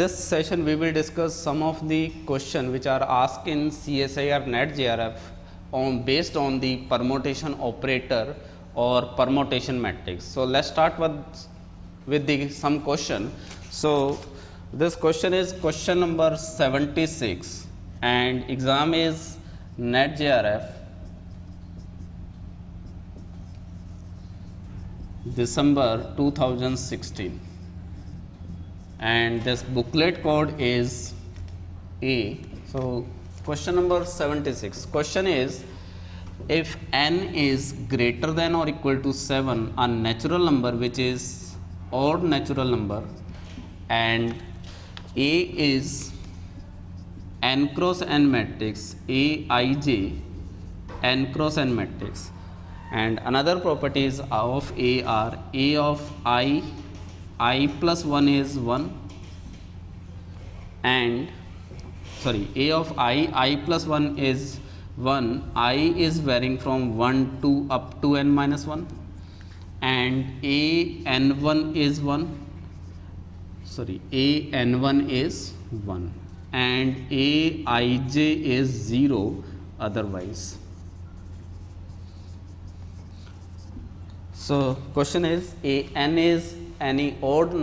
this session we will discuss some of the questions which are asked in CSI or NET JRF based on the permutation operator or permutation matrix. So, let us start with some question. So, this question is question number 76 and exam is NET JRF December 2016. And this booklet code is A. So, question number 76. Question is, if n is greater than or equal to 7, a natural number which is odd natural number, and A is n cross n matrix, Aij n cross n matrix, and another properties of A are A of I plus 1 is 1 and A of I plus 1 is 1, I is varying from 1 to up to n minus 1 and A n1 is 1, A n1 is 1 and A ij is 0 otherwise. So, question is n is any odd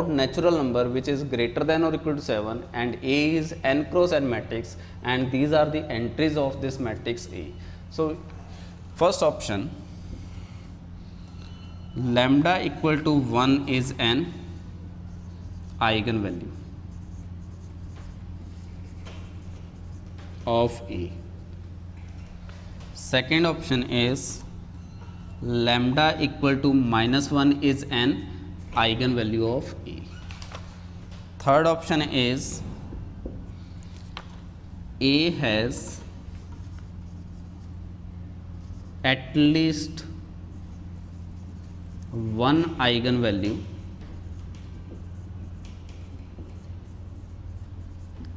natural number which is greater than or equal to 7 and A is n cross n matrix and these are the entries of this matrix A. So, first option, lambda equal to 1 is an eigenvalue of A. Second option is lambda equal to minus 1 is an eigenvalue of A. Third option is A has at least one eigenvalue,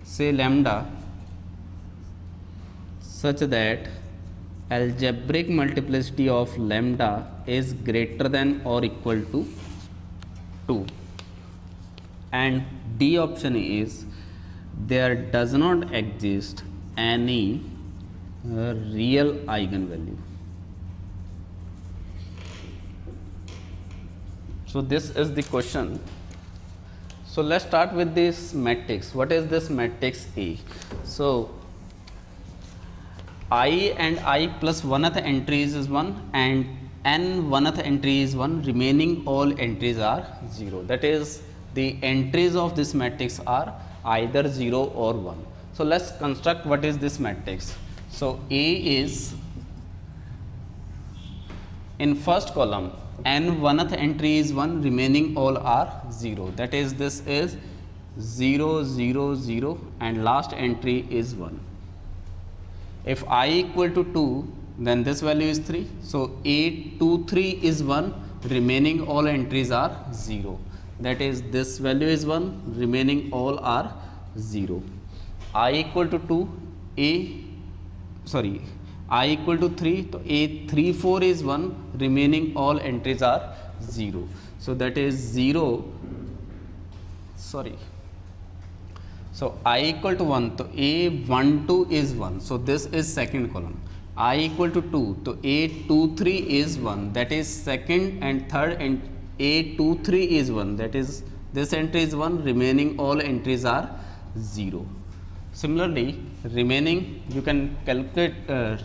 say lambda, such that algebraic multiplicity of lambda is greater than or equal to 2, and D option is there does not exist any real eigenvalue. So, this is the question. So, let us start with this matrix. What is this matrix A? So, I and I plus 1th entries is 1 and n 1th entry is 1, remaining all entries are 0. That is, the entries of this matrix are either 0 or 1. So, let us construct what is this matrix. So, A is in first column n 1th entry is 1, remaining all are 0. That is, this is 0 0 0 and last entry is 1. If I equal to 2, then this value is 3. So, A 2 3 is 1, remaining all entries are 0. That is, this value is 1, remaining all are 0. I equal to 2, I equal to 3, so A 3 4 is 1, remaining all entries are 0. So, that is 0, So, I equal to 1, so A 1 2 is 1, so this is second column. I equal to 2, so A 2 3 is 1, that is second and third, and A 2 3 is 1, that is this entry is 1, remaining all entries are 0. Similarly, remaining you can calculate,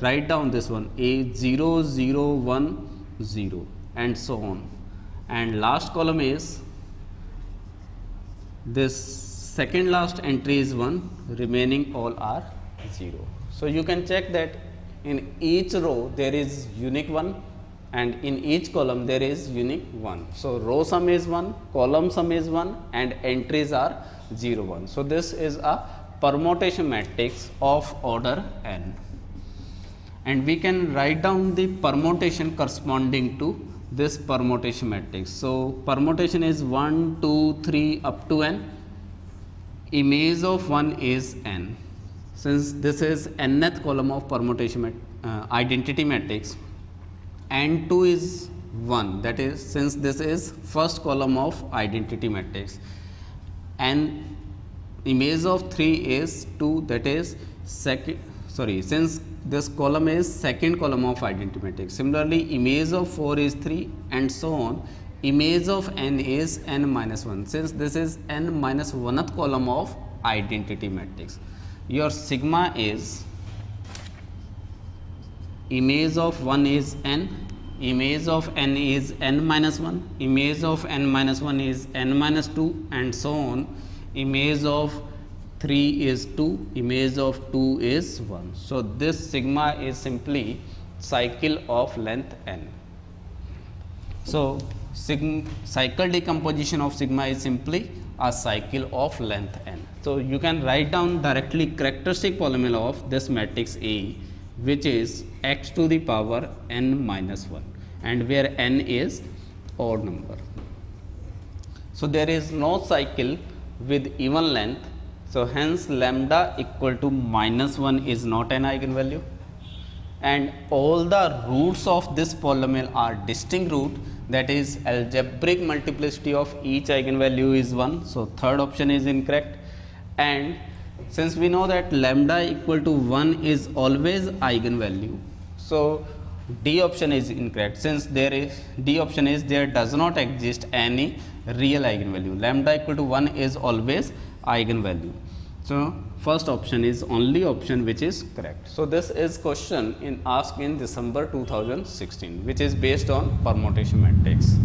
write down this one A 0 0 1 0 and so on, and last column is this second last entry is 1, remaining all are 0. So, you can check that in each row there is unique 1 and in each column there is unique 1. So, row sum is 1, column sum is 1 and entries are 0 1. So, this is a permutation matrix of order n, and we can write down the permutation corresponding to this permutation matrix. So, permutation is 1 2 3 up to n. Image of 1 is n. Since this is nth column of permutation identity matrix, n2 is 1, that is, since this is first column of identity matrix, and image of 3 is 2, that is since this column is second column of identity matrix. Similarly, image of 4 is 3 and so on. Image of n is n minus 1, since this is n minus 1th column of identity matrix. Your sigma is image of 1 is n, image of n is n minus 1, image of n minus 1 is n minus 2 and so on. Image of 3 is 2, image of 2 is 1. So, this sigma is simply cycle of length n. So, cycle decomposition of sigma is simply a cycle of length n. So, you can write down directly characteristic polynomial of this matrix A, which is x to the power n minus 1, and where n is odd number. So, there is no cycle with even length. So, hence lambda equal to minus 1 is not an eigenvalue, and all the roots of this polynomial are distinct root, that is algebraic multiplicity of each eigenvalue is 1. So, third option is incorrect, and since we know that lambda equal to 1 is always eigenvalue, so D option is incorrect, since D option is there does not exist any real eigenvalue. Lambda equal to 1 is always eigenvalue. So, first option is only option which is correct. So, this is question asked in December 2016, which is based on permutation matrix.